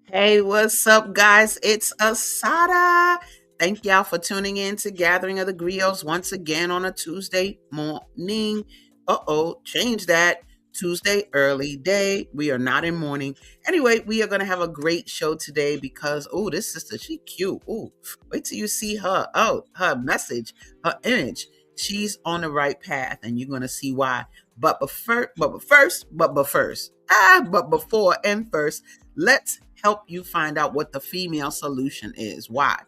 Hey, what's up, guys? It's Asada. Thank y'all for tuning in to Gathering of the Griots once again on a Tuesday morning. Change that. Tuesday early day. We are not in morning. Anyway, we are going to have a great show today because, this sister, she cute. Wait till you see her. Oh, her message, her image. She's on the right path, and you're going to see why. But before and first, let's help you find out what the female solution is. Why?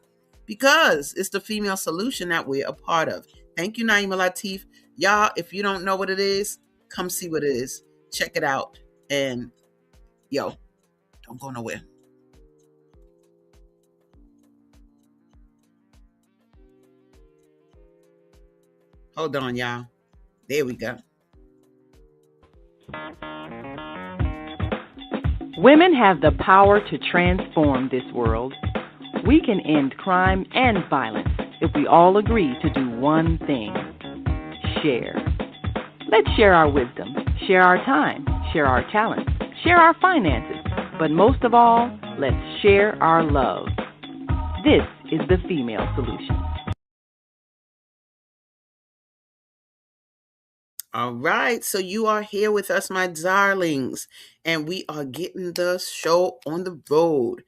Because it's the female solution that we're a part of. Thank you, Naima Latif. Y'all, if you don't know what it is, come see what it is. Check it out. And yo, don't go nowhere. Hold on, y'all. There we go. Women have the power to transform this world. We can end crime and violence if we all agree to do one thing: share. Let's share our wisdom, share our time, share our talents, share our finances, but most of all, let's share our love. This is the female solution. All right, so you are here with us, my darlings, and we are getting the show on the road.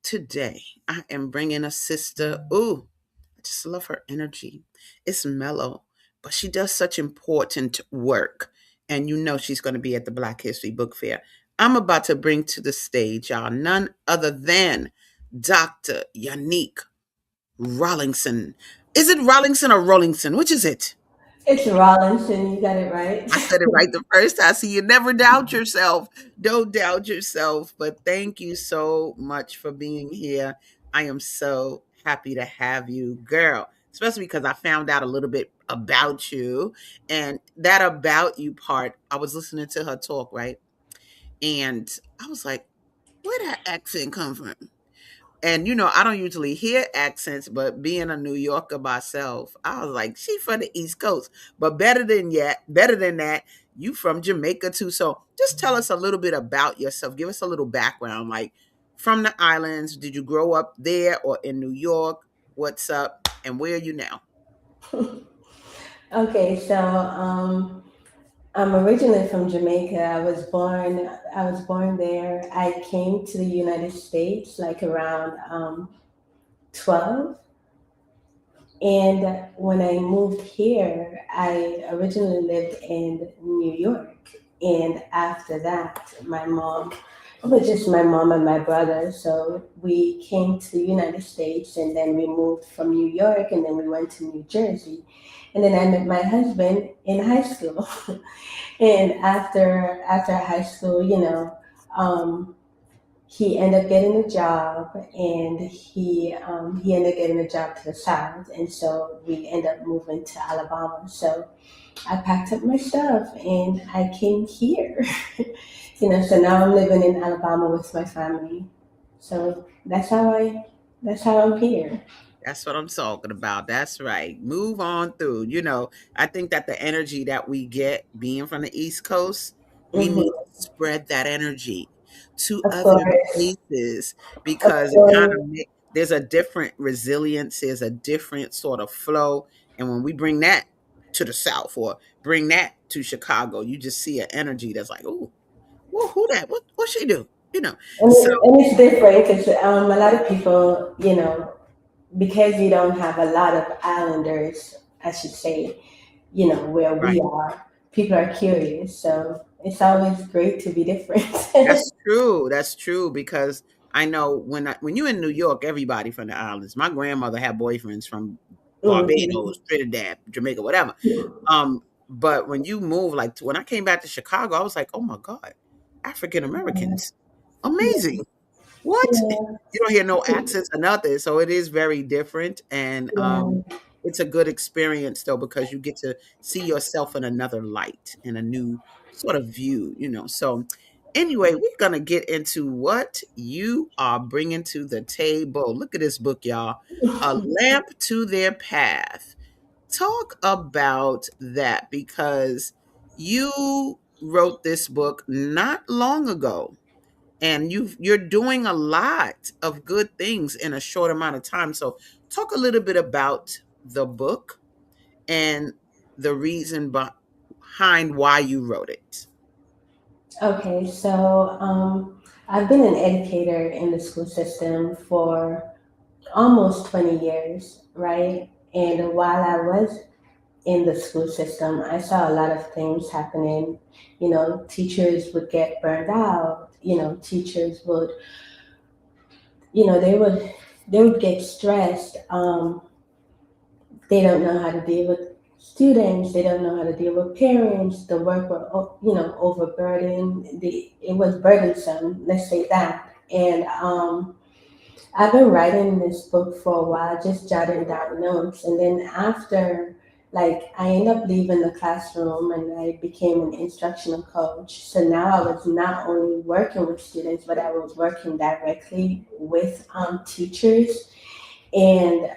Today, I am bringing a sister. I just love her energy. It's mellow, but she does such important work. And you know she's going to be at the Black History Book Fair. I'm about to bring to the stage, y'all, none other than Dr. Yanique Rolingson. Is it Rolingson or Rollingson? Which is it? It's Rollinson. You got it right. I said it right the first time. So you never doubt yourself. Don't doubt yourself. But thank you so much for being here. I am so happy to have you, girl. Especially because I found out a little bit about you. And that about you part, I was listening to her talk, right? And I was like, where that accent come from? And I don't usually hear accents, but being a New Yorker myself, I was like, she from the East Coast. But better than that, you from Jamaica too. So just tell us a little bit about yourself. Give us a little background. Like from the islands, did you grow up there or in New York? What's up? And where are you now? Okay, so I'm originally from Jamaica. I was born there. I came to the United States like around 12. And when I moved here, I originally lived in New York. And after that, it was just my mom and my brother. So we came to the United States and then we moved from New York and then we went to New Jersey. And then I met my husband in high school. And after high school, um, he ended up getting a job, and he ended up getting a job to the south, and so we ended up moving to Alabama. So I packed up my stuff and I came here. So now I'm living in Alabama with my family. So that's how I'm here. That's what I'm talking about. That's right. Move on through. I think that the energy that we get being from the East Coast, we need Hmm. to spread that energy to Of other course, places of because it kind course. of there's a different resilience, there's a different sort of flow. And when we bring that to the South or bring that to Chicago, you just see an energy that's like, oh, who that? What she do? You know. So And it's different because a lot of people, because we don't have a lot of islanders, I should say, where we right. are, people are curious. So it's always great to be different. That's true. That's true because I know when you're in New York, everybody from the islands. My grandmother had boyfriends from Hmm. Barbados, Trinidad, Jamaica, whatever. But when you move, like when I came back to Chicago, I was like, oh my God, African Americans, amazing. What? Yeah, You don't hear no accents or nothing, so it is very different, and yeah. it's a good experience though because you get to see yourself in another light, in a new sort of view. So, anyway, we're gonna get into what you are bringing to the table. Look at this book, y'all. A lamp to their path. Talk about that because you wrote this book not long ago and you're doing a lot of good things in a short amount of time. So talk a little bit about the book and the reason behind why you wrote it. Okay, so I've been an educator in the school system for almost 20 years, right? And while I was in the school system, I saw a lot of things happening. You know, teachers would get burned out. You know, teachers would, you know, they would get stressed. They don't know how to deal with students. They don't know how to deal with parents. The work were, overburdened. It was burdensome. Let's say that. And I've been writing this book for a while, just jotting down notes. And then after, like, I ended up leaving the classroom and I became an instructional coach. So now I was not only working with students, but I was working directly with teachers. And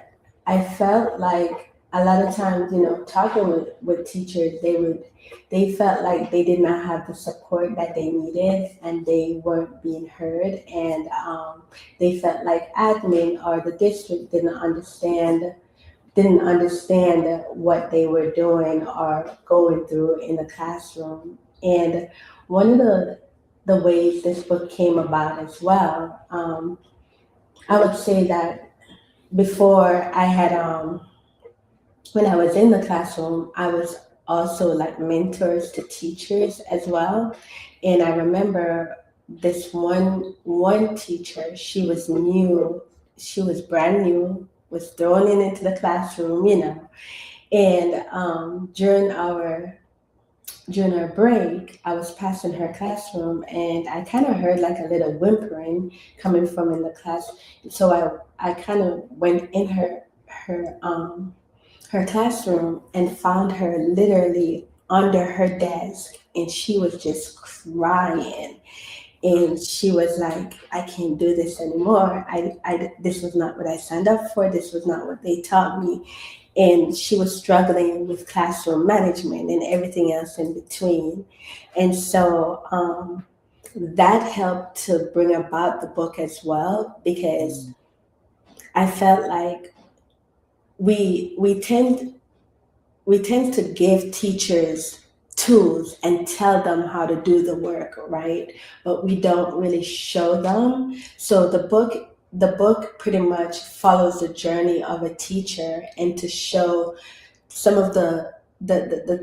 I felt like a lot of times, talking with teachers, they felt like they did not have the support that they needed and they weren't being heard. And they felt like admin or the district didn't understand what they were doing or going through in the classroom. And one of the ways this book came about as well, I would say that before I had when I was in the classroom, I was also like mentors to teachers as well. And I remember this one teacher, she was new, she was brand new, was thrown into the classroom, And during our break, I was passing her classroom, and I kind of heard like a little whimpering coming from in the class. So I kind of went in her classroom and found her literally under her desk, and she was just crying. And she was like, I can't do this anymore. This was not what I signed up for. This was not what they taught me. And she was struggling with classroom management and everything else in between. And so that helped to bring about the book as well, because Mm, I felt like we we tend we tend to give teachers tools and tell them how to do the work, right? But we don't really show them. So the book pretty much follows the journey of a teacher, and to show some of the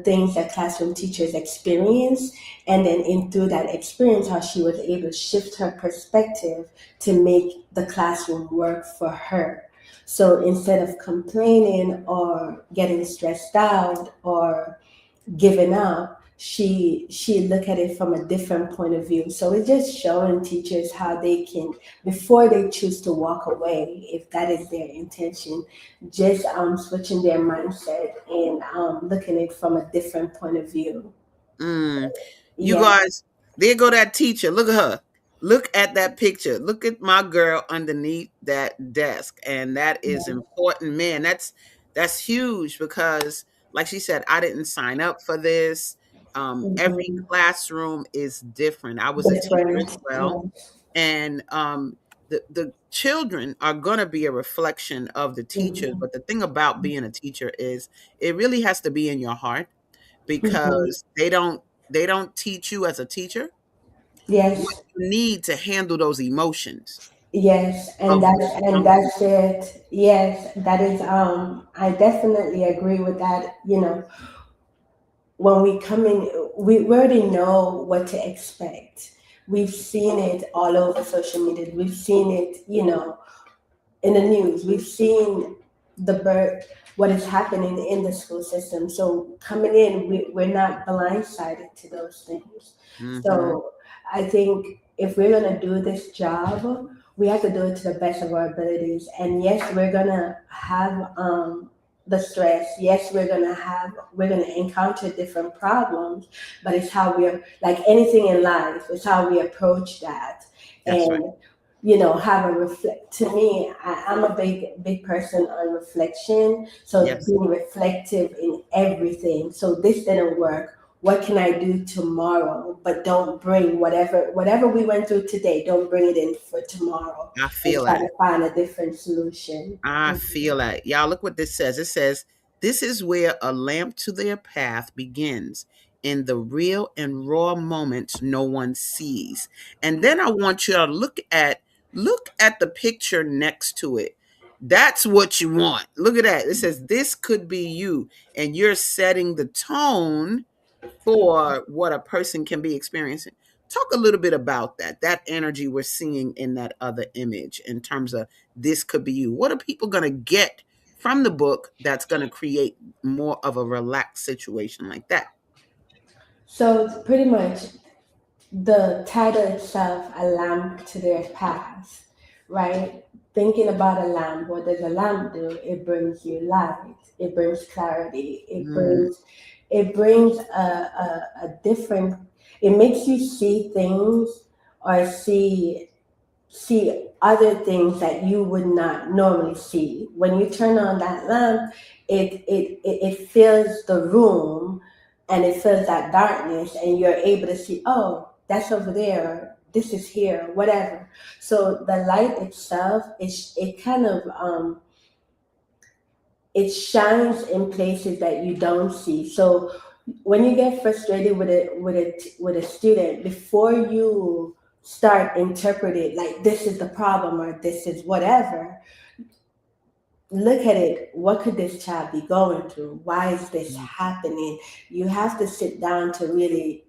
things that classroom teachers experience, and then in through that experience how she was able to shift her perspective to make the classroom work for her. So instead of complaining or getting stressed out or giving up, she look at it from a different point of view. So it's just showing teachers how they can, before they choose to walk away, if that is their intention, just switching their mindset and looking at it from a different point of view. mm. You Yeah. guys, there go that teacher. Look at her. Look at that picture. Look at my girl underneath that desk. And that is Yeah. important, man. That's huge because like she said, I didn't sign up for this. Every Mhm. classroom is different. I was a teacher as Different. well. Yes. And the children are gonna be a reflection of the teachers. Mhm. But the thing about being a teacher is it really has to be in your heart Mhm. because they don't teach you as a teacher what Yes. you need to handle those emotions Yes, and of that's what's and coming. that's it. Yes, that is I definitely agree with that. When we come in, we already know what to expect. We've seen it all over social media. We've seen it, in the news. We've seen what is happening in the school system. So coming in, we're not blindsided to those things. Mhm. So I think if we're gonna do this job, we have to do it to the best of our abilities. And yes, we're gonna have the stress. Yes, we're gonna encounter different problems, but it's how we're like anything in life. It's how we approach that. That's right. And have a reflect. To me, I'm a big person on reflection. So Yes. being reflective in everything. So this didn't work. what can I do tomorrow, but don't bring whatever we went through today, don't bring it in for tomorrow, I and feel try that. to find a different solution. I Mhm. feel that. Y'all, look what this says. It says, "This is where a lamp to their path begins, in the real and raw moments no one sees." And then I want you to look at the picture next to it. That's what you want. Look at that. It says, "This could be you." And you're setting the tone for what a person can be experiencing. Talk a little bit about that energy we're seeing in that other image in terms of this could be you. What are people going to get from the book that's going to create more of a relaxed situation like that? So it's pretty much the title itself, a lamp to their path, right? Thinking about a lamp, what does a lamp do? It brings you light, it brings clarity, Mm, it brings a different, it makes you see things, or see other things that you would not normally see. When you turn on that lamp, it fills the room, and it fills that darkness, and you're able to see, oh, that's over there, or this is here, whatever. So the light itself is, it kind of it shines in places that you don't see. So when you get frustrated with a student, before you start interpreting like this is the problem or this is whatever, look at it. What could this child be going through? Why is this mm, happening? You have to sit down to really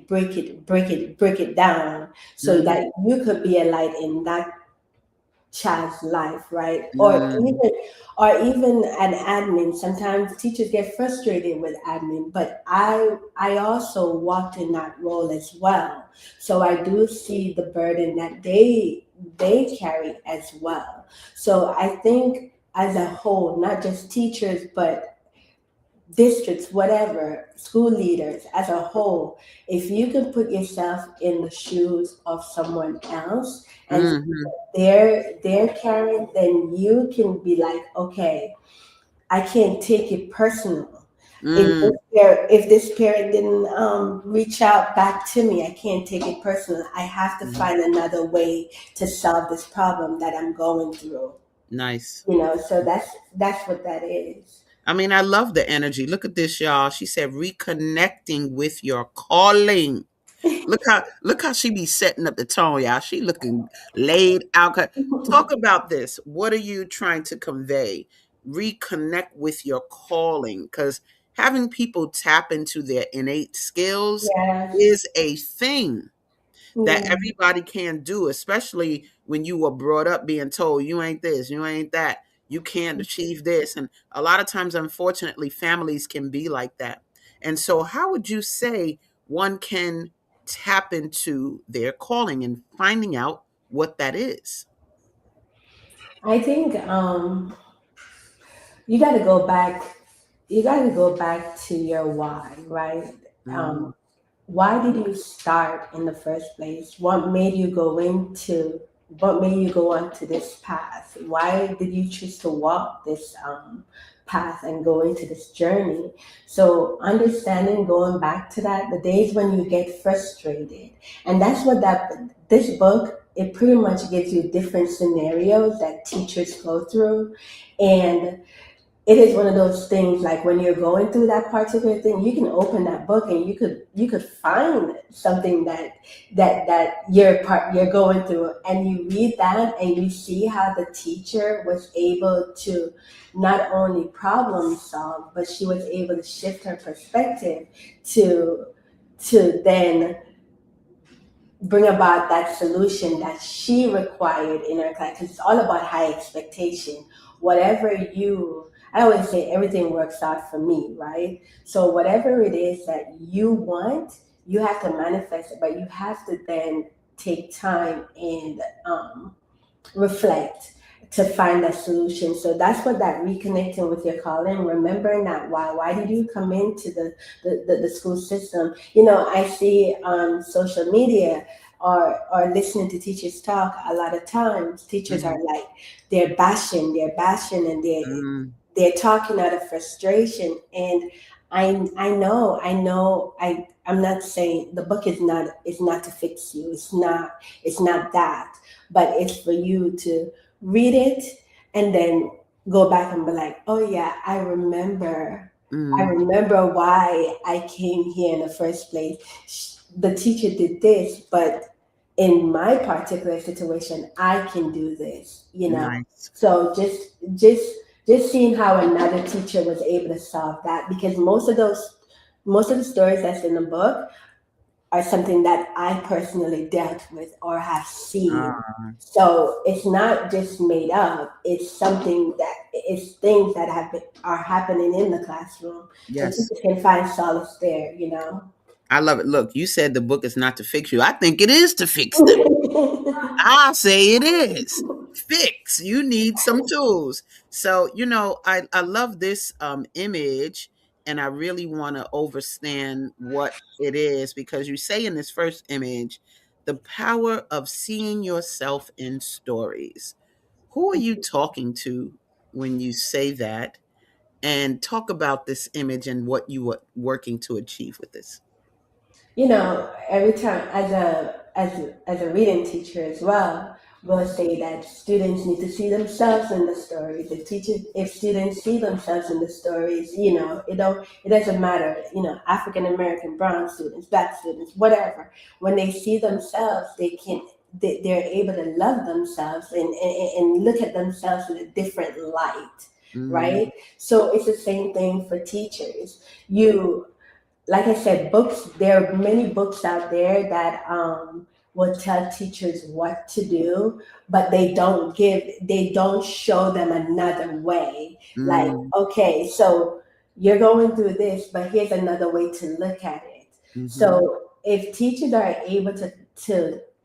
break it down, so mm, that you could be a light in that child's life, right? mm, Or even an admin. Sometimes teachers get frustrated with admin, but I also walked in that role as well. So I do see the burden that they carry as well. So I think as a whole, not just teachers, but districts, whatever, school leaders as a whole, if you can put yourself in the shoes of someone else and mhm, they're carrying, then you can be like, okay, I can't take it personal. mm, If this parent didn't reach out back to me, I can't take it personal. I have to mm. find another way to solve this problem that I'm going through. Nice. So that's what that is. I mean, I love the energy. Look at this, y'all. She said, reconnecting with your calling. Look how she be setting up the tone, y'all. She looking laid out. Talk about this. What are you trying to convey? Reconnect with your calling, because having people tap into their innate skills Yes. is a thing that Yeah. everybody can do, especially when you were brought up being told you ain't this, you ain't that, you can't achieve this. And a lot of times, unfortunately, families can be like that. And so, how would you say one can tap into their calling and finding out what that is? I think you got to go back. You got to go back to your why, right? Mm, Um, why did you start in the first place? What made you go into? What made you go onto this path? Why did you choose to walk this path and go into this journey? So understanding, going back to that, the days when you get frustrated, and that's what that this book, it pretty much gives you different scenarios that teachers go through, and it is one of those things, like when you're going through that particular thing, you can open that book and you could find something that you're going through, and you read that and you see how the teacher was able to not only problem solve, but she was able to shift her perspective to then bring about that solution that she required in her class. 'Cause it's all about high expectation. Whatever I always say everything works out for me, right? So whatever it is that you want, you have to manifest it, but you have to then take time and reflect to find that solution. So that's what that reconnecting with your calling, remembering that why did you come into the school system? I see on social media or listening to teachers talk, a lot of times teachers mhm, are like, they're bashing, and they're mm, they're talking out of frustration. And I'm not saying the book is not to fix you. It's not that. But it's for you to read it and then go back and be like, oh yeah, I Mm, remember why I came here in the first place. The teacher did this, but in my particular situation, I can do this, you know. nice. So just seeing how another teacher was able to solve that, because most of the stories that's in the book are something that I personally dealt with or have seen. Ah, So it's not just made up. It's something that it's things that are happening in the classroom, and yes. teachers can find solace there. You know. I love it. Look, you said the book is not to fix you. I think it is to fix them. I'll say it is. Fix. You need some tools. So, I love this image, and I really want to understand what it is, because you say in this first image, the power of seeing yourself in stories. Who are you talking to when you say that? And talk about this image and what you were working to achieve with this. You know, every time as a reading teacher as well, we'll say that students need to see themselves in the stories. If students see themselves in the stories, you know, it doesn't matter. You know, African American, brown students, black students, whatever. When they see themselves, they're able to love themselves and look at themselves in a different light, Mm, right? So it's the same thing for teachers. You like I said, books, there are many books out there that will tell teachers what to do, but they don't show them another way. Like, mm, okay, so you're going through this, but here's another way to look at it. mhm, So if teachers are able to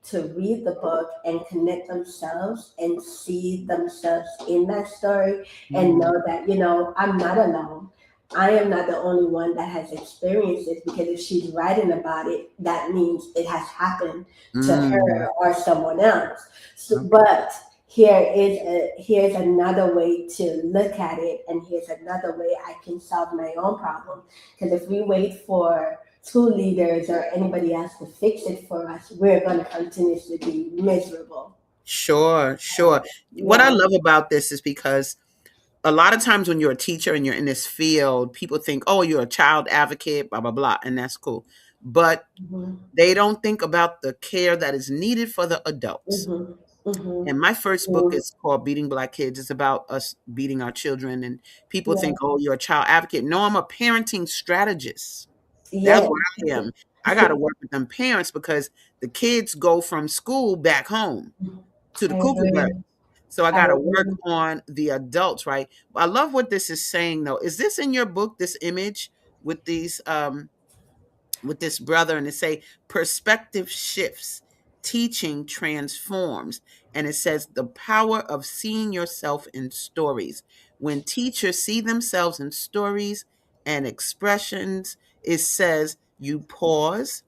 to read the book and connect themselves and see themselves in that story and mhm, know that, you know, I'm not alone. I am not the only one that has experienced this, because if she's writing about it, that means it has happened to mm. her or someone else. So, Okay. but here's another way to look at it, and here's another way I can solve my own problem. Because if we wait for school leaders or anybody else to fix it for us, we're going to continuously be miserable. Sure, sure. What I Yeah. love about this is because a lot of times when you're a teacher and you're in this field, people think, "Oh, you're a child advocate, blah blah blah," and that's cool. But Hmm. they don't think about the care that is needed for the adults. Hmm. Hmm. And my first book is called Beating Black Kids. It's about us beating our children, and people Yeah. think, "Oh, you're a child advocate." No, I'm a parenting strategist. That's Yeah. what I am. I got to work with them parents because the kids go from school back home to the I cuckoo bird. agree. So I I got to work agree. on the adults, right? I love what this is saying, though. Is this in your book? This image with these with this brother, and it say perspective shifts, teaching transforms, and it says the power of seeing yourself in stories. When teachers see themselves in stories and expressions, it says you pause,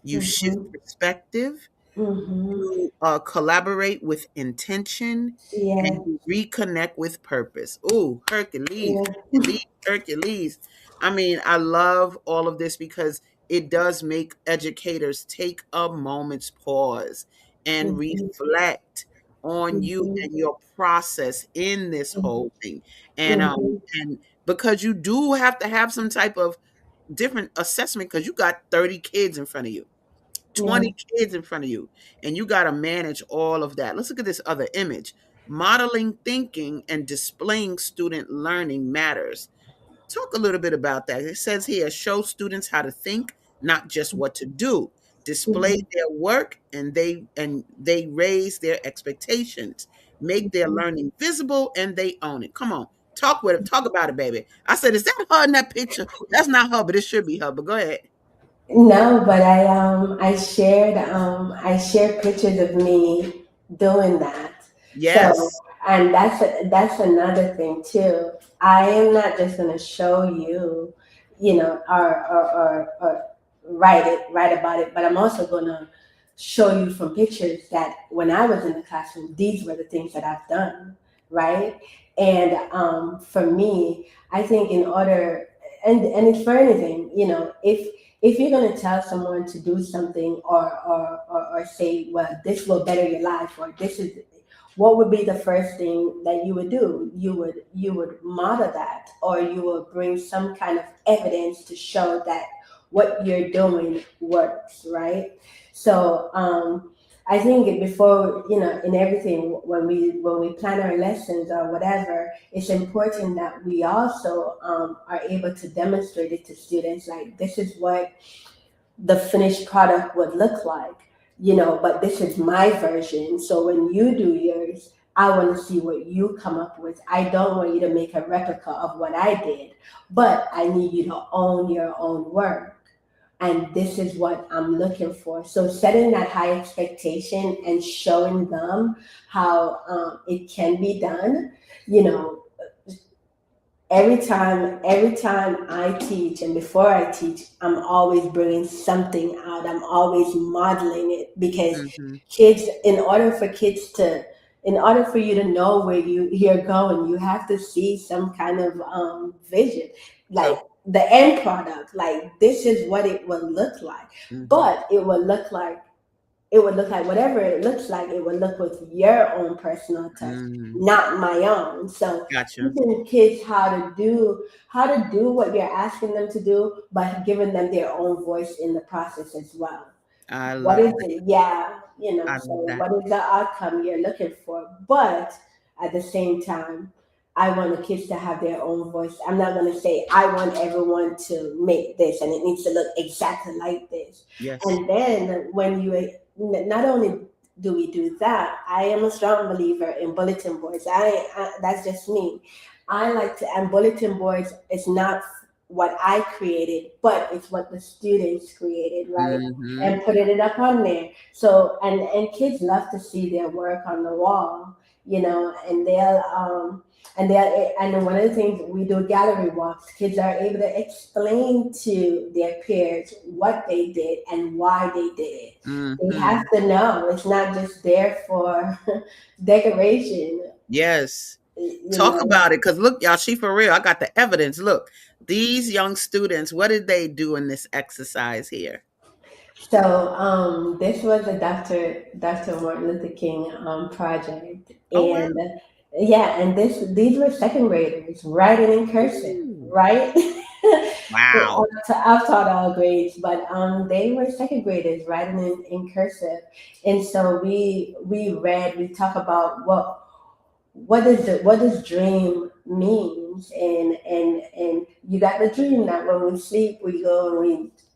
you shift Mhm. perspective, Mhm. you collaborate with intention, and Yeah. you reconnect with purpose. Ooh, Hercules, Yeah. Hercules, Hercules. I mean, I love all of this because it does make educators take a moment's pause and Mhm. reflect on you Mhm. and your process in this whole thing. Mhm. And because you do have to have some type of different assessment, because you got 30 kids in front of you, Yeah. 20 kids in front of you, and you got to manage all of that. Let's look at this other image. Modeling thinking and displaying student learning matters. Talk a little bit about that. It says here, show students how to think, not just what to do. Display Mhm. their work, and they raise their expectations. Make their Mhm. learning visible, and they own it. Come on. Talk with it. Talk about it, baby. I said, is that her in that picture? That's not her, but it should be her. But go ahead. No, but I shared pictures of me doing that. So, Yes. and that's another thing too. I am not just gonna show you, you know, or write about it, but I'm also gonna show you from pictures that when I was in the classroom, these were the things that I've done, right? And for me, I think in order. and it's for anything, if you're going to tell someone to do something, or say, well, this will better your life, or this is, what would be the first thing that you would do? You would model that, or you will bring some kind of evidence to show that what you're doing works, right? So I think before, in everything, when we plan our lessons or whatever, it's important that we also are able to demonstrate it to students, like, this is what the finished product would look like, but this is my version. So when you do yours, I want to see what you come up with. I don't want you to make a replica of what I did, but I need you to own your own work. And this is what I'm looking for. So setting that high expectation and showing them how it can be done, you know, every time I teach, and before I teach, I'm always bringing something out. I'm always modeling it, because Mm-hmm. kids, in order for you to know where you're going, you have to see some kind of vision, like So, the end product. Like, this is what it will look like, mm-hmm. but it would look like whatever it looks like, it would look with your own personal touch, Mm, not my own. So gotcha. teaching kids how to do what you're asking them to do, but giving them their own voice in the process as well. I What love is that. it? Yeah, I so love that. what is the outcome you're looking for? But at the same time, I want the kids to have their own voice. I'm not going to say, I want everyone to make this and it needs to look exactly like this. Yes. And then not only do we do that, I am a strong believer in bulletin boards. That's just me. And bulletin boards is not what I created, but it's what the students created, right? Mm-hmm. And putting it up on there. So, and kids love to see their work on the wall, and one of the things we do, gallery walks. Kids are able to explain to their peers what they did and why they did it. They Mm-hmm. have to know. It's not just there for decoration, Yes. you Talk know. about it. Cause look, y'all, she for real. I got the evidence. Look, these young students, what did they do in this exercise here? So this was a Dr. Martin Luther King project, Oh wow. and yeah, and these were second graders writing in cursive, Ooh. right? Wow. I've taught all grades, but they were second graders writing in cursive, and so we talk about what does dream means, and you got the dream that when we sleep we go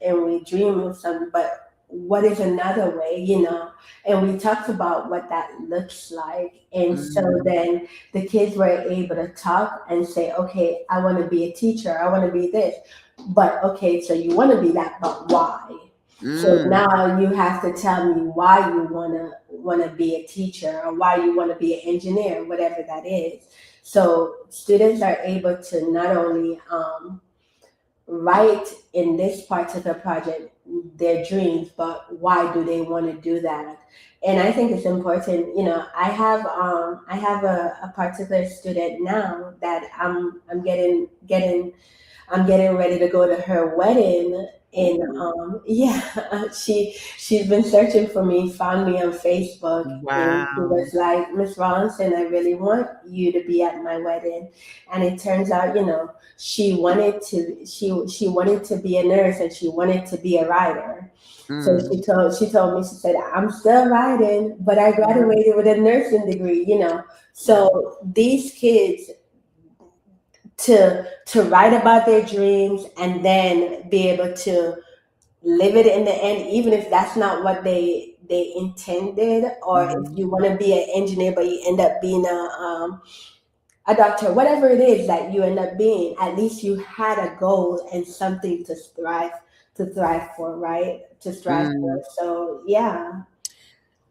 and we dream of something, but what is another way, and we talked about what that looks like, and so Mm, then the kids were able to talk and say, okay, I want to be a teacher, I want to be this, but okay, so you want to be that, but why? So mm, now you have to tell me why you wanna be a teacher, or why you wanna be an engineer, whatever that is. So students are able to not only write in this particular project their dreams, but why do they want to do that? And I think it's important. I have a particular student now that I'm getting ready to go to her wedding. And ooh, yeah, she's been searching for me, found me on Facebook, and she wow. was like, Miss Rollinson, I really want you to be at my wedding. And it turns out, she wanted to be a nurse, and she wanted to be a writer. So Mm, she told me, she said, I'm still writing, but I wow. graduated with a nursing degree. Wow. So these kids, to write about their dreams and then be able to live it in the end, even if that's not what they intended, or if Mhm. you want to be an engineer but you end up being a doctor, whatever it is that you end up being, at least you had a goal and something to thrive for, right? To strive for. Mm. So yeah.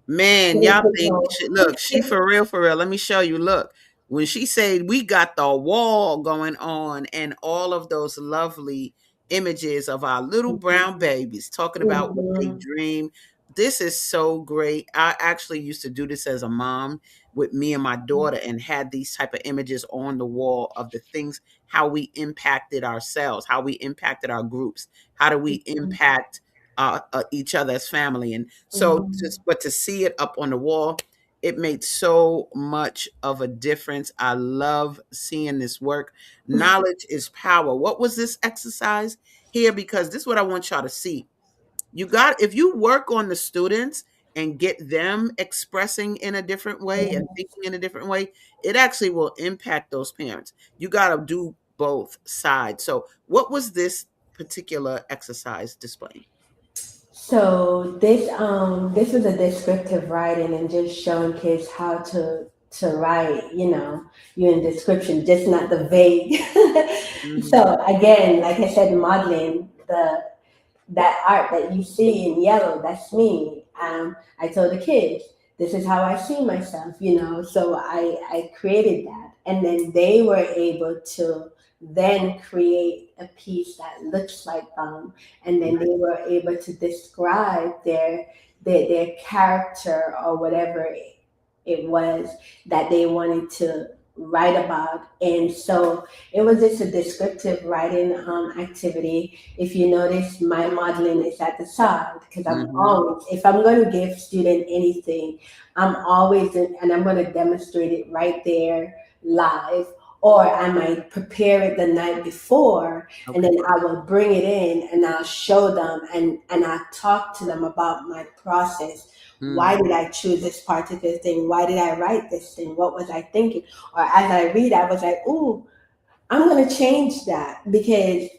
Man, Kids y'all think know. look, she for real, for real. Let me show you. Look, when she said we got the wall going on and all of those lovely images of our little brown babies talking about what they Mhm. dream. This is so great. I actually used to do this as a mom with me and my daughter, and had these type of images on the wall of the things, how we impacted ourselves, how we impacted our groups, how do we Mhm. impact each other as family. And so Mhm. just, but to see it up on the wall, it made so much of a difference. I love seeing this work. Knowledge is power. What was this exercise here? Because this is what I want y'all to see. You got, if you work on the students and get them expressing in a different way and thinking in a different way, it actually will impact those parents. You got to do both sides. So what was this particular exercise displaying? So this was a descriptive writing and just showing kids how to write, you in description, just not the vague. Mhm. So again, like I said, modeling that art that you see in yellow, that's me. I told the kids, this is how I see myself, So I created that. And then they were able to then create a piece that looks like them. And then they were able to describe their character or whatever it was that they wanted to write about. And so it was just a descriptive writing activity. If you notice, my modeling is at the side because I'm Mhm. always, if I'm going to give student anything, I'm always and I'm going to demonstrate it right there live. Or I might prepare it the night before, and Okay. then I will bring it in and I'll show them, and I'll talk to them about my process. Why Mhm. did I choose this particular thing? Why did I write this thing? What was I thinking? Or as I read, I was like, ooh, I'm gonna change that because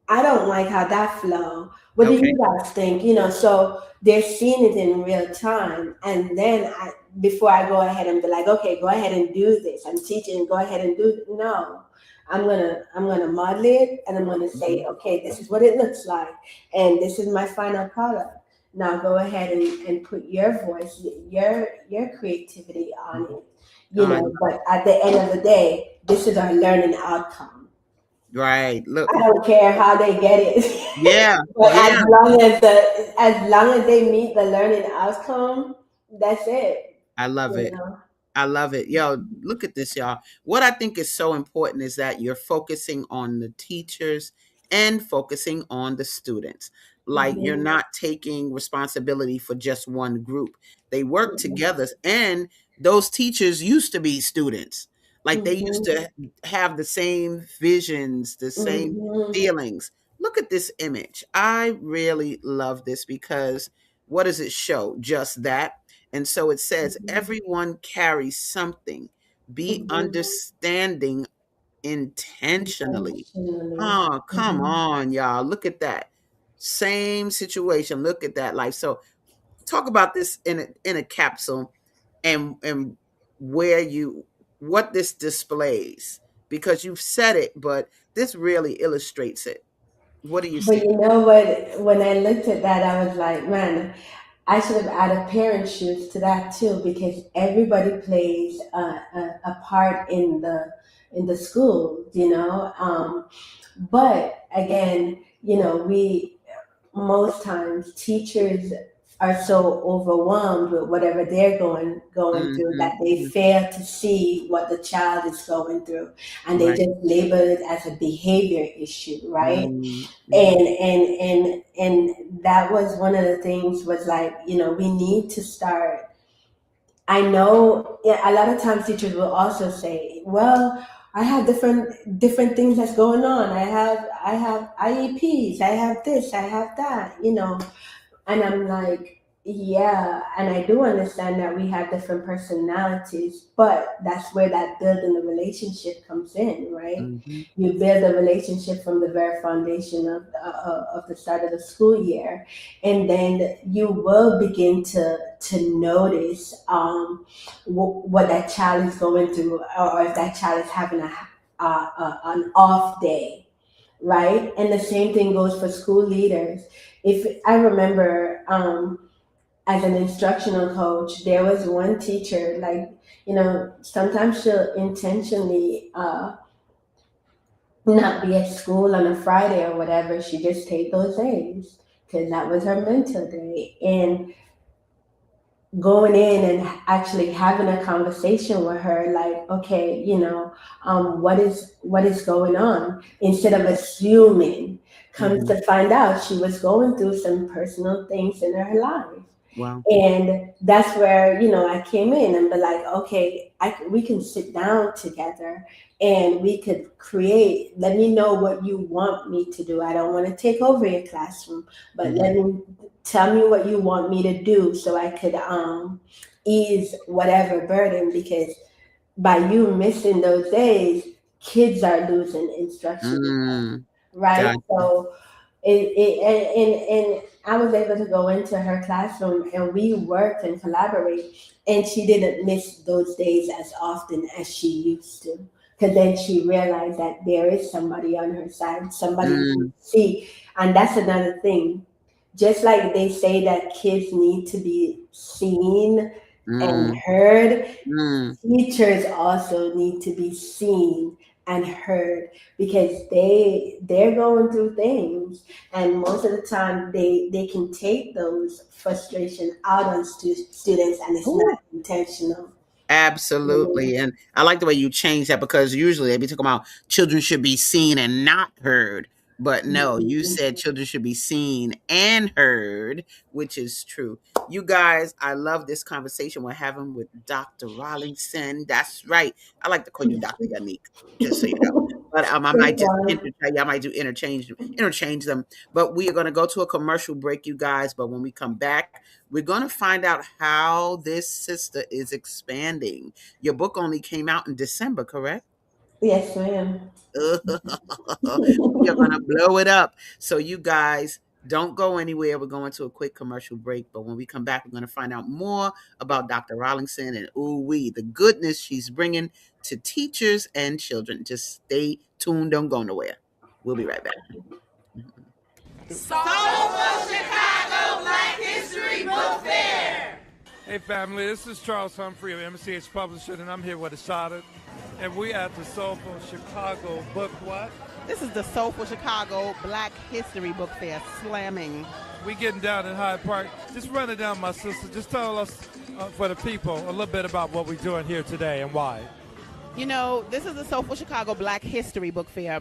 I don't like how that flow. What do Okay. you guys think? So they're seeing it in real time, and then before I go ahead and be like, okay, go ahead and do this. I'm teaching. Go ahead and do it. No, I'm gonna model it, and I'm gonna say, Mhm. okay, this is what it looks like, and this is my final product. Now go ahead and put your voice, your creativity on Mhm. it. Oh, I But at the end of the day, this is our learning outcome. right. Look. I don't care how they get it, Yeah. but Yeah. as long as they meet the learning outcome, that's it. I love You it. know. I love it. Yo, look at this, y'all. What I think is so important is that you're focusing on the teachers and focusing on the students. Like you're Mhm, not taking responsibility for just one group. They work mhm, together, and those teachers used to be students. Like they used mhm, to have the same visions, the same mhm, feelings. Look at this image. I really love this because what does it show? Just that. And so it says, mhm, everyone carries something. Be mhm. understanding intentionally. Intentionally. Oh, come Mhm. on, y'all. Look at that. Same situation. Look at that life. So talk about this in a capsule, and where you, what this displays, because you've said it, but this really illustrates it. What do you But see? you know what? When I looked at that, I was like, man, I should have added parent shoes to that too, because everybody plays a part in the school, But again, we most times teachers are so overwhelmed with whatever they're going through Hmm. that they fail to see what the child is going through, and they Right. just label it as a behavior issue, right? Mm-hmm. And that was one of the things, was like, we need to start. I know, yeah, a lot of times teachers will also say, well, I have different things that's going on. I have IEPs, I have this, I have that, and I'm like, yeah, and I do understand that we have different personalities, but that's where that building the relationship comes in, right? Mm-hmm. You build a relationship from the very foundation of the start of the school year, and then you will begin to notice what that child is going through, or if that child is having an off day, right? And the same thing goes for school leaders. If I remember, as an instructional coach, there was one teacher, like, sometimes she'll intentionally not be at school on a Friday or whatever. She just take those days because that was her mental day. And going in and actually having a conversation with her, like, okay, what is going on, instead of assuming. Comes Hmm. to find out, she was going through some personal things in her life. Wow. And that's where, I came in and be like, okay, we can sit down together and we could create. Let me know what you want me to do. I don't want to take over your classroom, but Hmm. tell me what you want me to do so I could ease whatever burden, because by you missing those days, kids are losing instruction, Mm. right? Gotcha. So and I was able to go into her classroom and we worked and collaborate, and she didn't miss those days as often as she used to. Because then she realized that there is somebody on her side, somebody who Mm. see, and that's another thing. Just like they say that kids need to be seen and Mm. heard, Mm. teachers also need to be seen and heard, because they're going through things, and most of the time they can take those frustration out on students, and it's not Ooh. intentional. Mhm. Absolutely. And I like the way you change that, because usually they be talking about children should be seen and not heard. But no, you said children should be seen and heard, which is true. You guys, I love this conversation we're having with Dr. Rolingson. That's right. I like to call you Dr. Yanique, just so you know. But I might It's just fun. I might do interchange them. But we are going to go to a commercial break, you guys. But when we come back, we're going to find out how this sister is expanding. Your book only came out in December, correct? Yes, ma'am. We are going to blow it up. So, you guys, don't go anywhere. We're going to a quick commercial break. But when we come back, we're going to find out more about Dr. Rollinson and the goodness she's bringing to teachers and children. Just stay tuned. Don't go nowhere. We'll be right back. Soulful Chicago Black History Book Fair. Hey family, this is Charles Humphrey of MCH Publishing, and I'm here with Asada, and we at the Soulful Chicago Book what? This is the Soulful Chicago Black History Book Fair, slamming. We getting down in Hyde Park. Just run it down, my sister. Just tell us, for the people, a little bit about what we're doing here today and why. You know, this is the Soulful Chicago Black History Book Fair,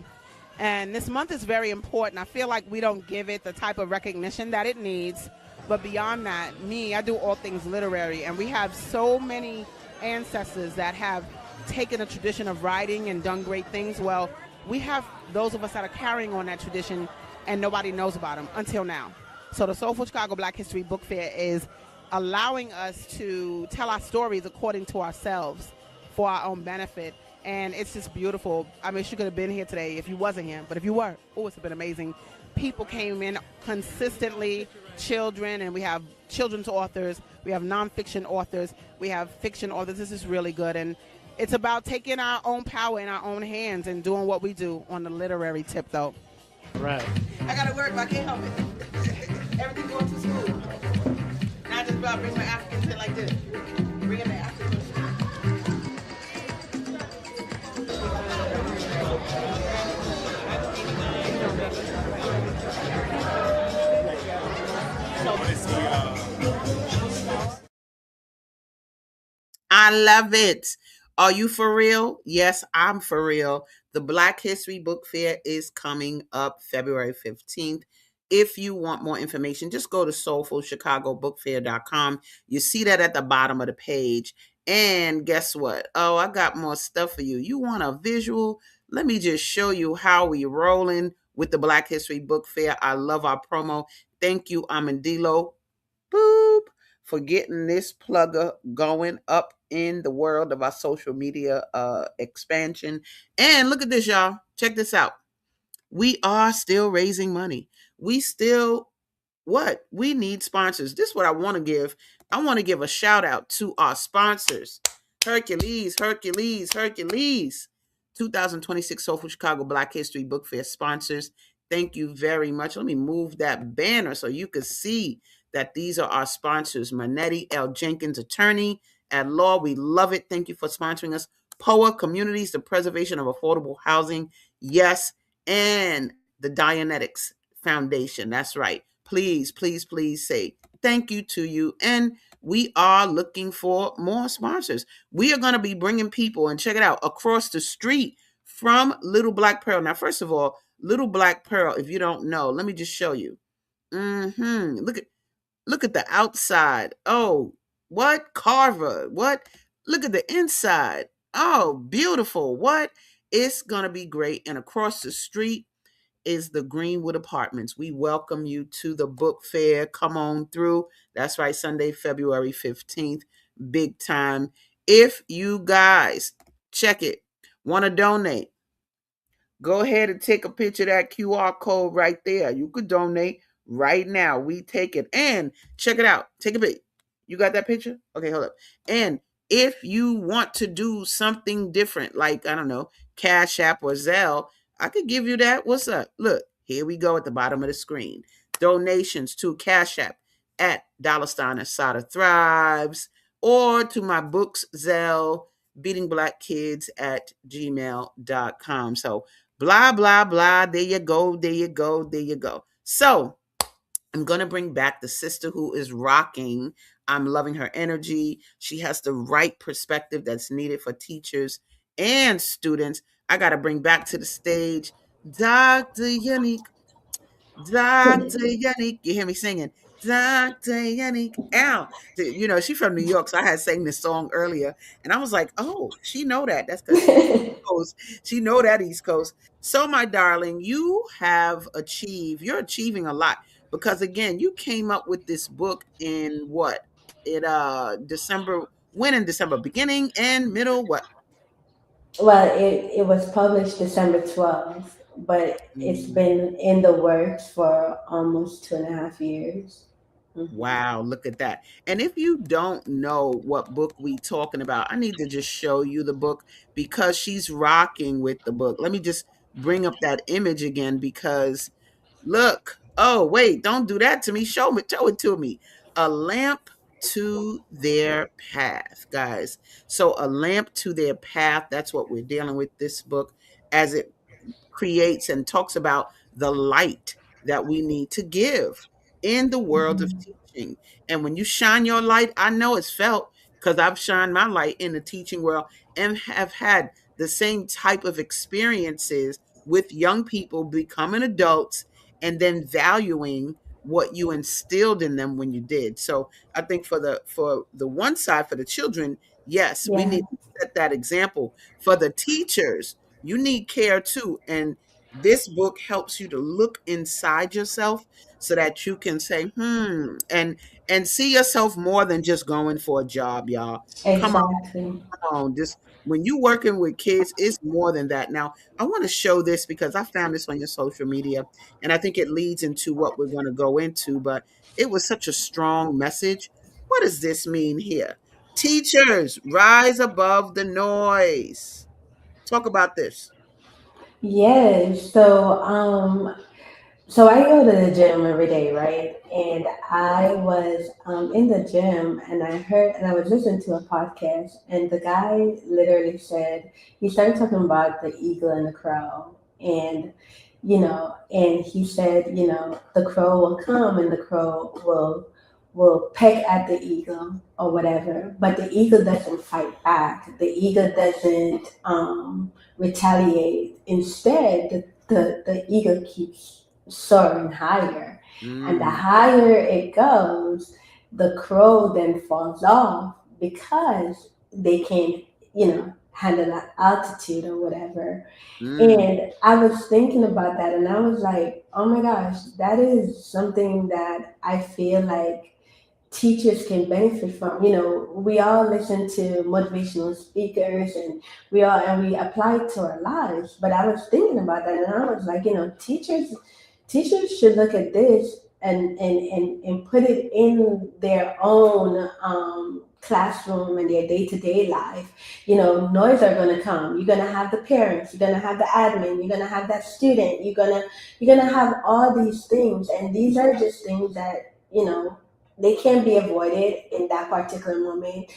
and this month is very important. I feel like we don't give it the type of recognition that it needs. But beyond that, I do all things literary, and we have so many ancestors that have taken a tradition of writing and done great things. Well, we have those of us that are carrying on that tradition, and nobody knows about them until now. So the Soulful Chicago Black History Book Fair is allowing us to tell our stories according to ourselves for our own benefit. And it's just beautiful. I mean, she could have been here today if you wasn't here, but if you were, it's been amazing. People came in consistently, children, and we have children's authors, we have nonfiction authors, we have fiction authors. This is really good, and it's about taking our own power in our own hands and doing what we do on the literary tip, though. Right. I gotta work, but I can't help it. Everything going to school. Not just about bring my African shit like this. Bring in the African shit. I love it. Are you for real? Yes, I'm for real. The Black History Book Fair is coming up February 15th. If you want more information, just go to soulfulchicagobookfair.com. You see that at the bottom of the page. And guess what? Oh, I got more stuff for you. You want a visual? Let me just show you how we rolling with the Black History Book Fair. I love our promo. Thank you, Amandilo. Boop, for getting this plugger going up in the world of our social media expansion. And look at this, y'all. Check this out. We are still raising money. We still what? We need sponsors. This is what I want to give. I want to give a shout out to our sponsors. Hercules, Hercules, Hercules. 2026 Soulful Chicago Black History Book Fair sponsors. Thank you very much. Let me move that banner so you can see that these are our sponsors. Manetti L. Jenkins, attorney at law. We love it. Thank you for sponsoring us. POA Communities, the preservation of affordable housing. Yes. And the Dianetics Foundation. That's right. Please, please, please say thank you to you. And we are looking for more sponsors. We are going to be bringing people, and check it out, across the street from Little Black Pearl. Now, first of all, Little Black Pearl, if you don't know, let me just show you. Look at the outside. Oh, what Carver? What? Look at the inside. Oh, beautiful. What? It's gonna be great. And across the street is the Greenwood Apartments. We welcome you to the book fair. Come on through. That's right, Sunday, February 15th. Big time. If you guys check it, want to donate, go ahead and take a picture of that QR code right there. You could donate right now. We take it. And check it out. Take a pic. You got that picture? Okay, hold up. And if you want to do something different, like, I don't know, Cash App or Zelle, I could give you that. What's up? Look, here we go at the bottom of the screen. Donations to Cash App at $ Asada Thrives, or to my books, Zelle, Beating Black Kids at gmail.com. So blah, blah, blah. There you go. There you go. There you go. So I'm going to bring back the sister who is rocking. I'm loving her energy. She has the right perspective that's needed for teachers and students. I got to bring back to the stage Dr. Yanique. Dr. Yannick, you hear me singing, Dr. Yannick. Ow. You know, she's from New York, so I had sang this song earlier, and I was like, oh, she know that. That's because she's East Coast. She know that East Coast. So, my darling, you're achieving a lot, because again, you came up with this book in what? December, when in December? Beginning and middle, what? Well, it was published December 12th, but it's Mm. been in the works for almost 2.5 years. Hmm. Wow, look at that. And if you don't know what book we talking about, I need to just show you the book, because she's rocking with the book. Let me just bring up that image again, because look. Oh, wait, don't do that to me. Show it to me. A lamp to their path, guys. So a lamp to their path, that's what we're dealing with this book, as it creates and talks about the light that we need to give in the world of Hmm. teaching. And when you shine your light, I know it's felt, because I've shined my light in the teaching world and have had the same type of experiences with young people becoming adults and then valuing what you instilled in them when you did. So I think for the one side, for the children, yes, we Yeah, need to set that example. For the teachers, you need care too. And this book helps you to look inside yourself, so that you can say, and see yourself more than just going for a job, y'all. Come exactly. on. Just when you working with kids, it's more than that. Now, I want to show this, because I found this on your social media, and I think it leads into what we're going to go into, but it was such a strong message. What does this mean here? Teachers, rise above the noise. Talk about this. Yes. So I go to the gym every day, right? And I was in the gym, and I was listening to a podcast, and the guy literally said, he started talking about the eagle and the crow. And he said, the crow will come and the crow will peck at the eagle or whatever, but the eagle doesn't fight back. The eagle doesn't retaliate. Instead, the eagle keeps soaring higher. And the Mm, higher it goes, the crow then falls off because they can't, handle that altitude or whatever. mm, And I was thinking about that, and I was like, oh my gosh, that is something that I feel like teachers can benefit from. We all listen to motivational speakers, and we apply it to our lives. But I was thinking about that, and I was like, teachers should look at this and put it in their own classroom and their day-to-day life. Noise are going to come. You're going to have the parents, you're going to have the admin, you're going to have that student, you're going to have all these things, and these are just things that they can't be avoided in that particular moment.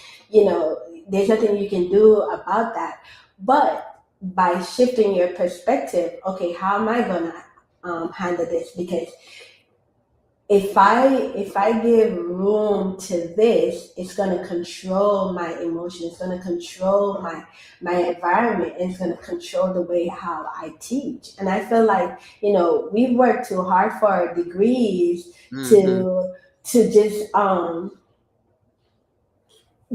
There's nothing you can do about that. But by shifting your perspective, okay, how am I going to handle this? Because if I give room to this, it's gonna control my emotions, it's gonna control my environment, and it's gonna control the way how I teach. And I feel like, we've worked too hard for our degrees Mm-hmm. to just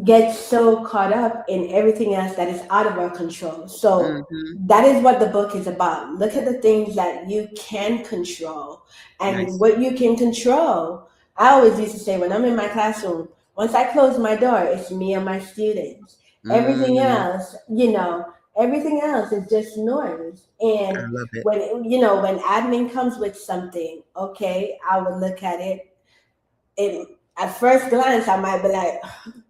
get so caught up in everything else that is out of our control. So Mm-hmm. that is what the book is about. Look at the things that you can control. And Nice. what you can control, I always used to say when I'm in my classroom, once I close my door, it's me and my students. Everything Mm, else, everything else is just noise. I And love it. when admin comes with something, okay, I would look at it. And at first glance, I might be like,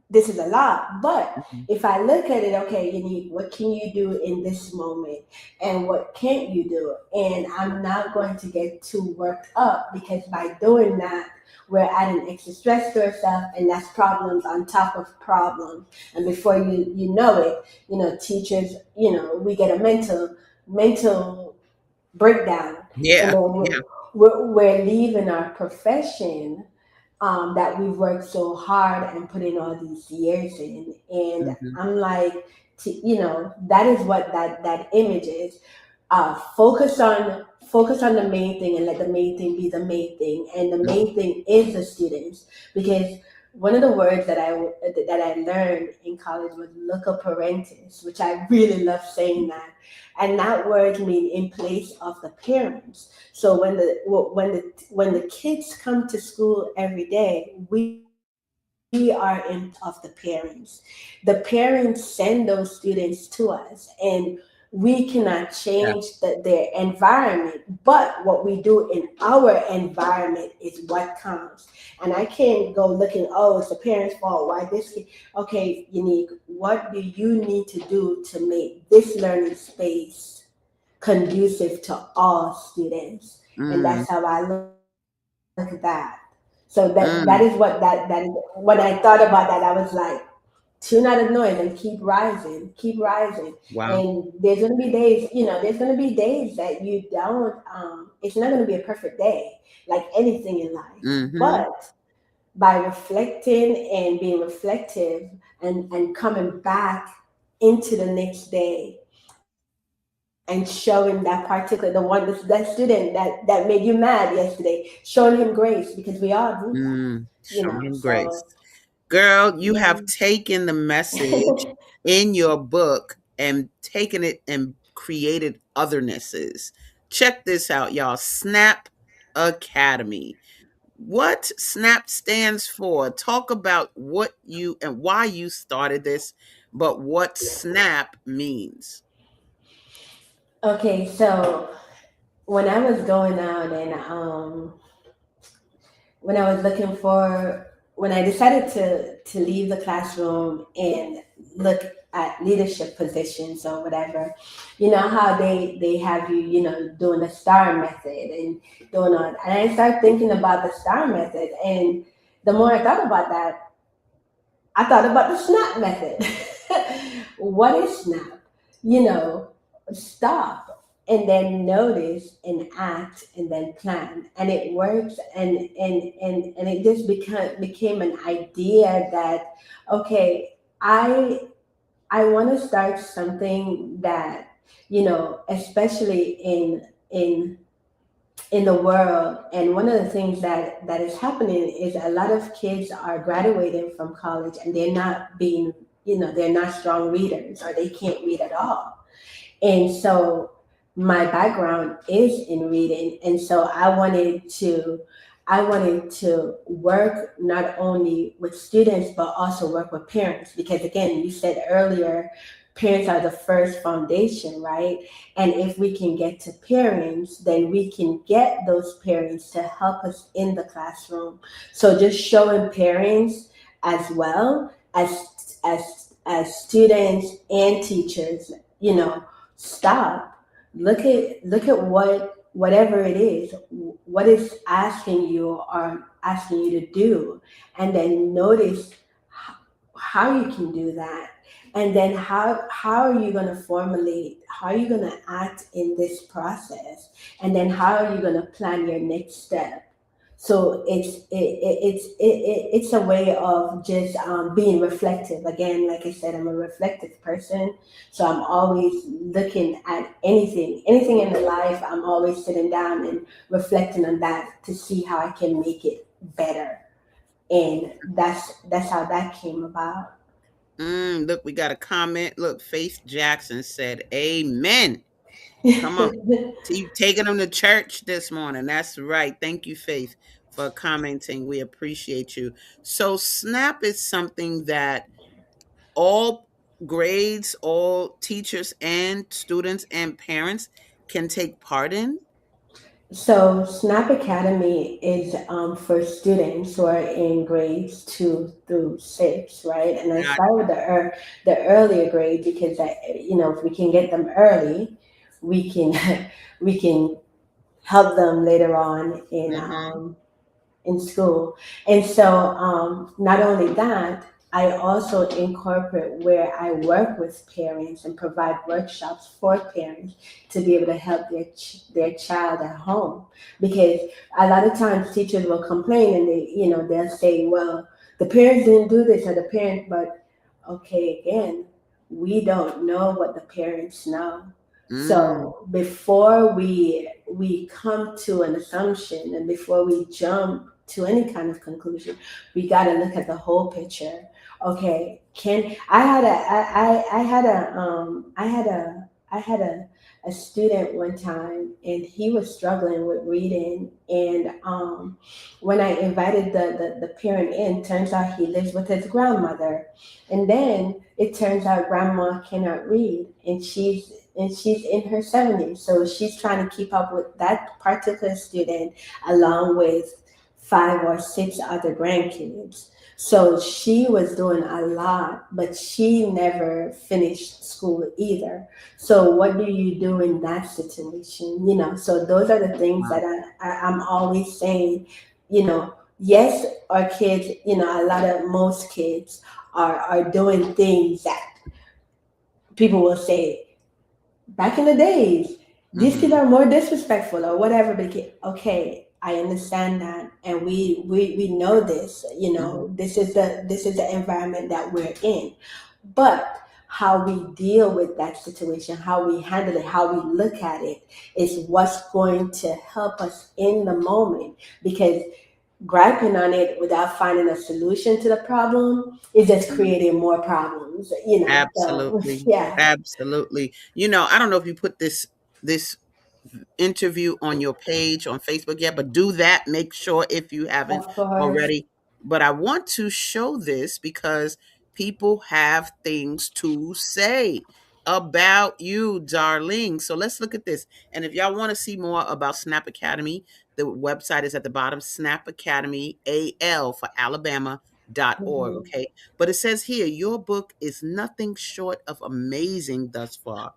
this is a lot. But Mhm. if I look at it, okay, Unique, what can you do in this moment? And what can't you do? And I'm not going to get too worked up, because by doing that, we're adding extra stress to ourselves, and that's problems on top of problems. And before you know it, teachers, we get a mental breakdown, and Yeah, then yeah. we're leaving our profession, that we've worked so hard and put in all these years in. And Mhm. I'm like, that is what that image is. Focus on the main thing, and let the main thing be the main thing. And the Mm. main thing is the students, because one of the words that I learned in college was "loca parentis," which I really love saying that. And that word means in place of the parents. So when the kids come to school every day, we are in place of the parents. The parents send those students to us, and we cannot change Yeah. their environment, but what we do in our environment is what counts. And I can't go looking, oh, it's the parents' fault. Why this kid? Okay, Unique, what do you need to do to make this learning space conducive to all students? And Mm, that's how I look at that. So that is what mm. when I thought about that, I was like, tune out of noise and keep rising. And Wow. there's gonna be days that you don't. It's not gonna be a perfect day, like anything in life. Mhm. But by reflecting and being reflective, and coming back into the next day, and showing that particular that student that made you mad yesterday, showing him grace, because we all do that, Mm. Show him so grace. Girl, you yeah. have taken the message in your book and taken it and created othernesses. Check this out, y'all. Snap Academy. What SNAP stands for? Talk about what you and why you started this, but what SNAP means. Okay, so when I was going out, and when I was looking for when I decided to leave the classroom and look at leadership positions or whatever, you know how they have you, doing the star method and doing all, and I started thinking about the star method. And the more I thought about that, I thought about the SNAP method. What is SNAP? You know, stop and then notice and act and then plan. And it works, and it just became an idea that, okay, I want to start something that, especially in the world. And one of the things that is happening is a lot of kids are graduating from college, and they're not being, they're not strong readers, or they can't read at all. And so my background is in reading, and so I wanted to work not only with students but also work with parents, because again, you said earlier, parents are the first foundation, right? And if we can get to parents, then we can get those parents to help us in the classroom. So just showing parents as well as students and teachers, stop, look at whatever it is, what is asking you to do, and then notice how you can do that. And then how are you going to formulate, how are you going to act in this process, and then how are you going to plan your next step. So it's a way of just being reflective. Again, like I said, I'm a reflective person, so I'm always looking at anything in the life. I'm always sitting down and reflecting on that to see how I can make it better, and that's how that came about. Look, we got a comment. Look, Faith Jackson said, "Amen." Come on. See, you taking them to church this morning. That's right. Thank you, Faith, for commenting. We appreciate you. So, SNAP is something that all grades, all teachers and students and parents can take part in. So SNAP Academy is for students who are in grades 2 through 6, right? And I Got start with the earlier grade because if we can get them early, we can we can help them later on Mm-hmm. in school. And so, not only that, I also incorporate where I work with parents and provide workshops for parents to be able to help their child at home. Because a lot of times teachers will complain and they'll say, well, the parents didn't do this or the parent, but okay, again, we don't know what the parents know. Mm, So before we come to an assumption and before we jump to any kind of conclusion, we got to look at the whole picture. Okay, can I had a student one time and he was struggling with reading, and when I invited the parent in, turns out he lives with his grandmother, and then it turns out grandma cannot read, and she's in her 70s, so she's trying to keep up with that particular student along with 5 or 6 other grandkids. So she was doing a lot, but she never finished school either. So what do you do in that situation? So those are the things wow. that I'm always saying. Yes, our kids, most kids are doing things that people will say back in the days, these kids Mm-hmm. are more disrespectful or whatever. Okay, I understand that, and we know this. Mm-hmm. This is the environment that we're in, but how we deal with that situation, how we handle it, how we look at it, is what's going to help us in the moment. Because griping on it without finding a solution to the problem is just creating more problems. So Absolutely. yeah, Absolutely. I don't know if you put this interview on your page on Facebook yet, but do that. Make sure if you haven't of course. already. But I want to show this because people have things to say about you, darling. So let's look at this. And if y'all want to see more about Snap Academy, the website is at the bottom, Snap Academy AL for Alabama.org. Mhm. Okay. But it says here, your book is nothing short of amazing thus far.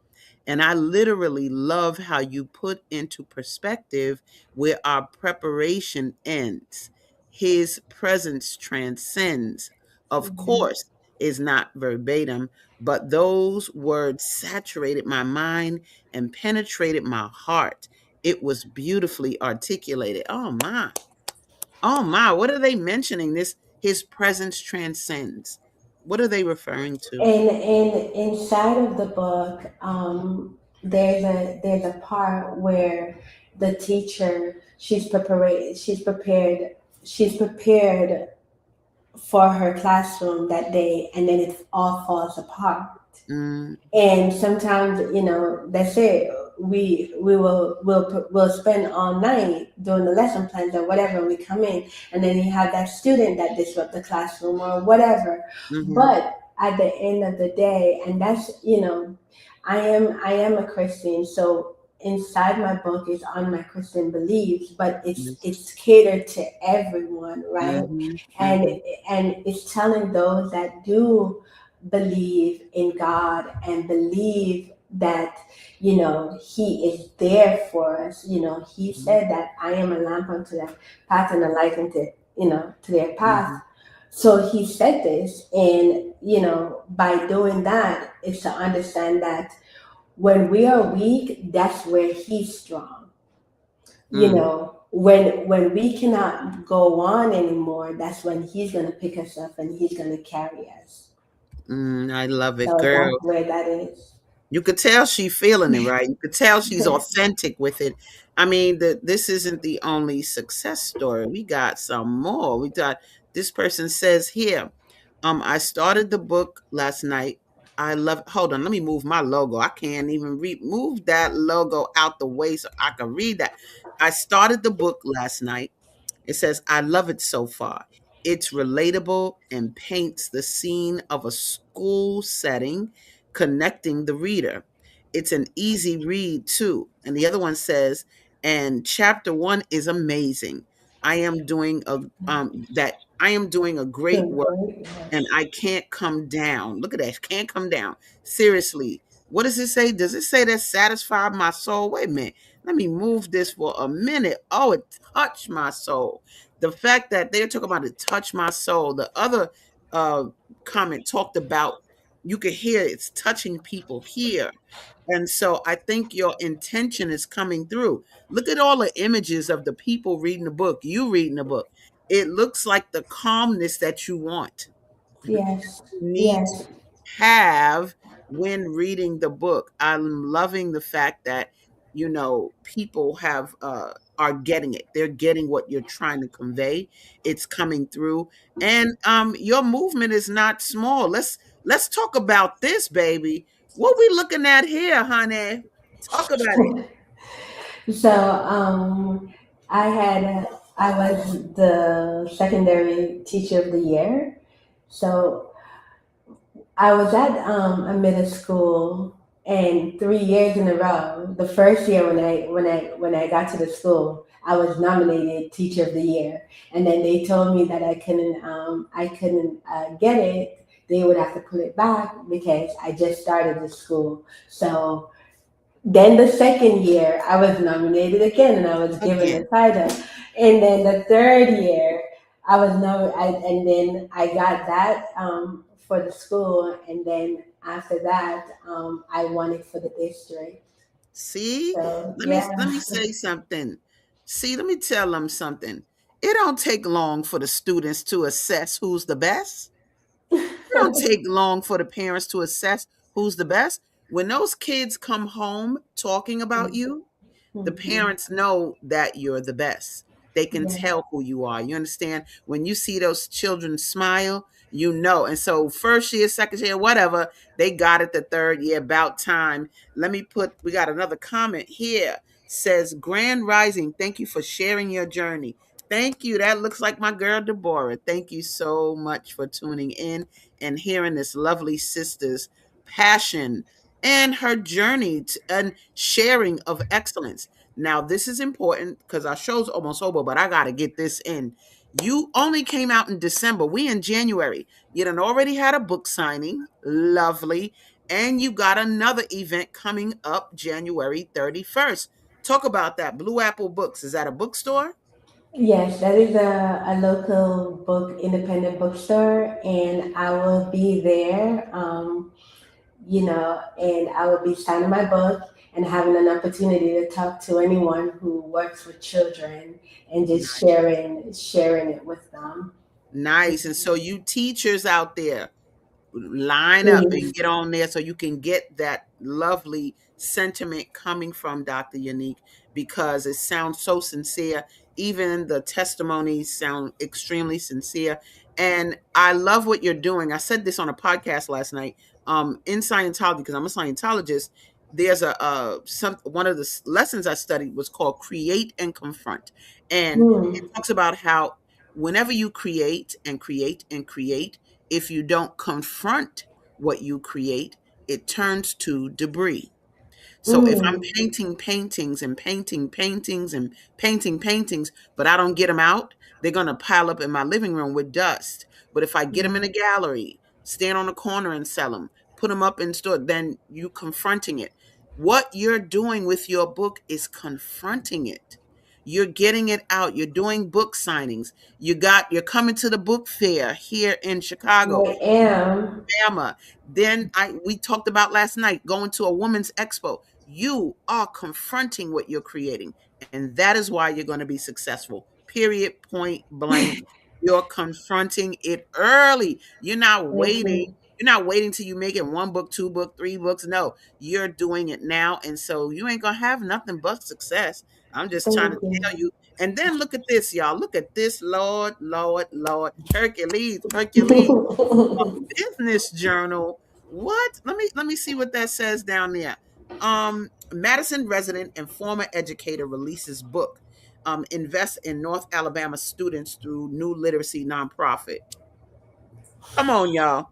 And I literally love how you put into perspective where our preparation ends. His presence transcends. Of Mhm. course, is not verbatim, but those words saturated my mind and penetrated my heart. It was beautifully articulated. Oh my. Oh my. What are they mentioning? His presence transcends. What are they referring to? And inside of the book, there's a part where the teacher she's prepared for her classroom that day, and then it all falls apart. Mm, And sometimes, that's it. We'll spend all night doing the lesson plans or whatever. We come in, and then you have that student that disrupt the classroom or whatever. mm-hmm, But at the end of the day, and that's, I am a Christian, so inside my book is on my Christian beliefs, but it's yes, it's catered to everyone, right? mhm, and mhm, and it's telling those that do believe in God and believe that He is there for us. He mhm, said that I am a lamp unto their path and a light unto to their path. mhm, So He said this, and by doing that is to understand that when we are weak, that's where He's strong. you mm, know when we cannot go on anymore, that's when he's gonna pick us up and he's gonna carry us. I love it, So girl. that's where that is. You could tell she feeling it, right? You could tell she's authentic with it. I mean, this isn't the only success story. We got some more. We got this person says here, I started the book last night. I love hold on, let me move my logo. I can't even move that logo out the way so I can read that. I started the book last night. It says, I love it so far. It's relatable and paints the scene of a school setting, connecting the reader. It's an easy read, too. And the other one says, and chapter one is amazing. I am doing a great So work great. and I can't come down. Look at that. Can't come down. Seriously. What does it say? Does it say that satisfied my soul? Wait a minute. Let me move this for a minute. Oh, it touched my soul. The fact that they're talking about it touched my soul. The other uh, comment talked about you could hear it's touching people here. And so I think your intention is coming through. Look at all the images of the people reading the book, you reading the book. It looks like the calmness that you want, Yes. need to Yes. have when reading the book. I'm loving the fact that people have are getting it. They're getting what you're trying to convey. It's coming through, and your movement is not small. Let's talk about this, baby. What we looking at here, honey? Talk about it. So I was the secondary teacher of the year. So I was at a middle school, and 3 years in a row. The first year when I got to the school, I was nominated teacher of the year, and then they told me that I couldn't get it. They would have to put it back because I just started the school. So then the second year, I was nominated again, and I was given the Again. title. And then the third year, and then I got that for the school. And then after that, I won it for the district. See, So let me yeah, say something. See, let me tell them something. It don't take long for the students to assess who's the best. It don't take long for the parents to assess who's the best. When those kids come home talking about you, the Mhm. parents know that you're the best. They can Yeah, tell who you are. You understand? When you see those children smile, you know. And so, first year, second year, whatever, they got it the third year, about time. We got another comment here. Says, Grand Rising, thank you for sharing your journey. Thank you. That looks like my girl, Deborah. Thank you so much for tuning in and hearing this lovely sister's passion and her journey and sharing of excellence. Now, this is important because our show's almost over, but I got to get this in. You only came out in December. We in January. You done already had a book signing. Lovely. And you got another event coming up January 31st. Talk about that. Blue Apple Books. Is that a bookstore? yes, that is a local independent bookstore, and I will be there. And I will be signing my book and having an opportunity to talk to anyone who works with children and just sharing it with them. Nice. And so you teachers out there, line up and Please. get on there so you can get that lovely sentiment coming from Dr. Yanique, because it sounds so sincere. Even the testimonies sound extremely sincere. And I love what you're doing. I said this on a podcast last night. In Scientology, because I'm a Scientologist, there's one of the lessons I studied was called Create and Confront. And it Mm, talks about how whenever you create and create and create, if you don't confront what you create, it turns to debris. So if I'm mm, painting paintings and painting paintings and painting paintings, but I don't get them out, they're going to pile up in my living room with dust. But if I get them in a yeah. gallery, stand on a corner and sell them, put them up in store, then you confronting it. What you're doing with your book is confronting it. You're getting it out. You're doing book signings. You're coming to the book fair here in Chicago. I am. Alabama. Then we talked about last night going to a women's expo. You are confronting what you're creating. And that is why you're going to be successful. Period, point blank. You're confronting it early. You're not Thank waiting. you. You're not waiting till you make it one book, two book, three books. No, you're doing it now. And so you ain't going to have nothing but success. I'm just trying to Thank you. tell you. And then look at this, y'all. Look at this, Lord, Lord, Lord. Hercules, Hercules. Business Journal. What? Let me see what that says down there. Madison resident and former educator releases book. Invest in North Alabama students through new literacy nonprofit. Come on, y'all.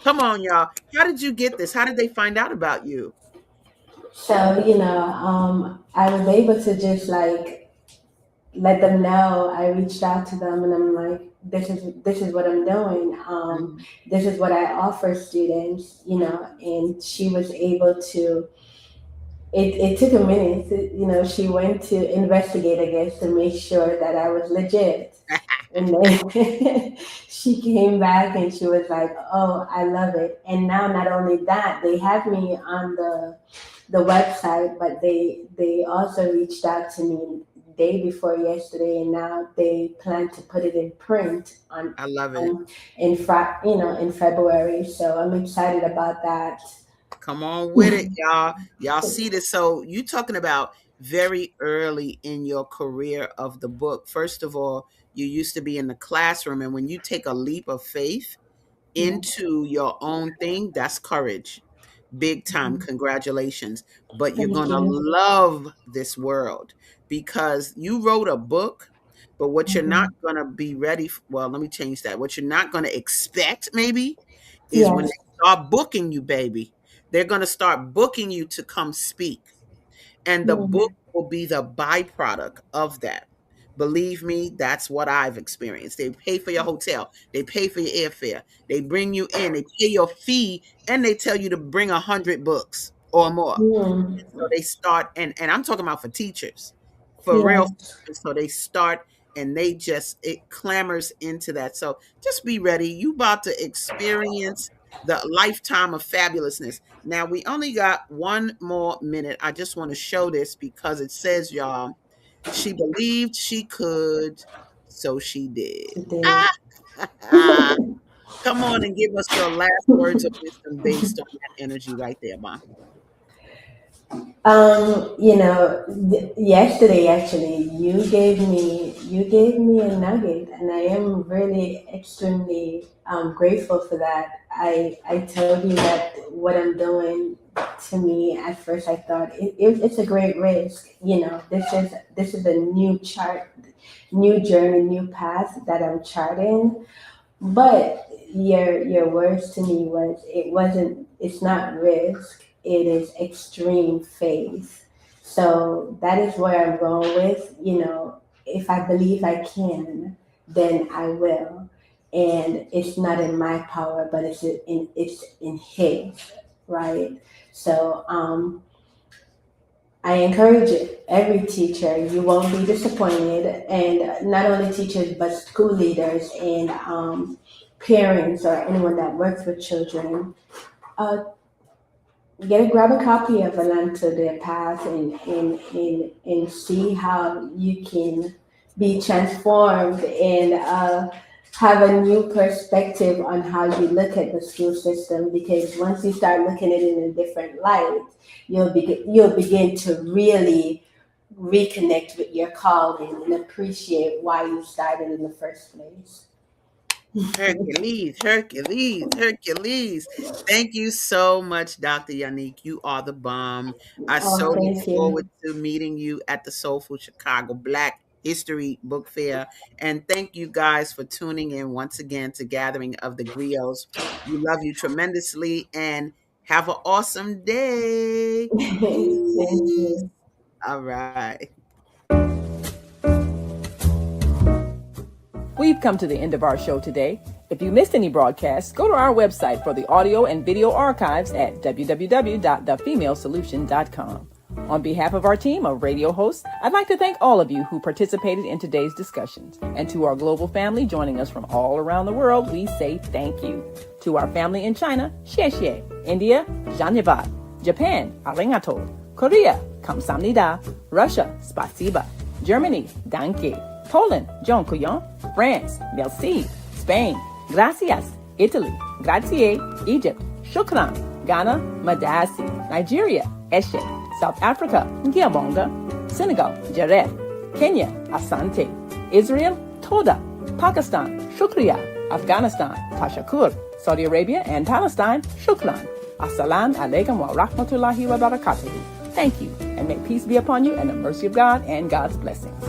Come on, y'all. How did you get this? How did they find out about you? So, I was able to just like let them know. I reached out to them and I'm like, this is what I'm doing. Mhm. This is what I offer students, and she was able to. It took a minute. She went to investigate, I guess, to make sure that I was legit. And then she came back and she was like, "Oh, I love it." And now, not only that, they have me on the website, but they also reached out to me day before yesterday, and now they plan to put it in print I love it. on in February. So I'm excited about that. Come on with it, y'all. Y'all see this. So you talking about very early in your career of the book. First of all, you used to be in the classroom, and when you take a leap of faith Yes. into your own thing, that's courage. Big time. Mhm. Congratulations. But you're Thank going to you. love this world because you wrote a book, but what you're not Mhm. going to be ready for, well, let me change that. What you're not going to expect maybe is when Yes. they start booking you, baby. They're going to start booking you to come speak, and the book Mhm. will be the byproduct of that. Believe me, that's what I've experienced. They pay for your hotel, they pay for your airfare, they bring you in, they pay your fee, and they tell you to bring 100 books or more. So Mhm. they start, and I'm talking about for teachers, for real. Yes. So they start and they just it clambers into that. So just be ready. You about to experience the lifetime of fabulousness. Now we only got one more minute. I just want to show this because it says, y'all, she believed she could, so she did. She did. Ah, come on and give us your last words of wisdom based on that energy right there, Ma. Yesterday actually, you gave me a nugget, and I am really extremely grateful for that. I told you that what I'm doing, to me at first I thought it's a great risk. This is a new chart, new journey, new path that I'm charting. But your words to me was, it's not risk, it is extreme faith. So that is where I'm going with, if I believe I can, then I will. And it's not in my power, but it's in his, right? So I encourage it. Every teacher, you won't be disappointed, and not only teachers, but school leaders and parents or anyone that works with children. Uh, grab a copy of A Land to Their Path, and see how you can be transformed and have a new perspective on how you look at the school system. Because once you start looking at it in a different light, you'll begin to really reconnect with your calling and appreciate why you started in the first place. Hercules, Hercules, Hercules. Thank you so much, Dr. Yanique. You are the bomb. I so Oh, look thank forward you. to meeting you at the Soulful Chicago Black History Book Fair. And thank you guys for tuning in once again to Gathering of the Griots. We love you tremendously and have an awesome day. Thank Peace. you. All right. We've come to the end of our show today. If you missed any broadcasts, go to our website for the audio and video archives at www.thefemalesolution.com. On behalf of our team of radio hosts, I'd like to thank all of you who participated in today's discussions. And to our global family joining us from all around the world, we say thank you. To our family in China, xie xie. India, zhanyavad. Japan, arigato. Korea, kamsamnida. Russia, spasiba. Germany, danke. Poland, dziękuję. France, merci. Spain, gracias. Italy, grazie. Egypt, shukran. Ghana, madasi. Nigeria, eshe. South Africa, ngiyabonga. Senegal, jareh. Kenya, asante. Israel, toda. Pakistan, shukriya. Afghanistan, tashakur. Saudi Arabia and Palestine, shukran. Assalamu alaikum wa rahmatullahi wa barakatuhu. Thank you, and may peace be upon you and the mercy of God and God's blessings.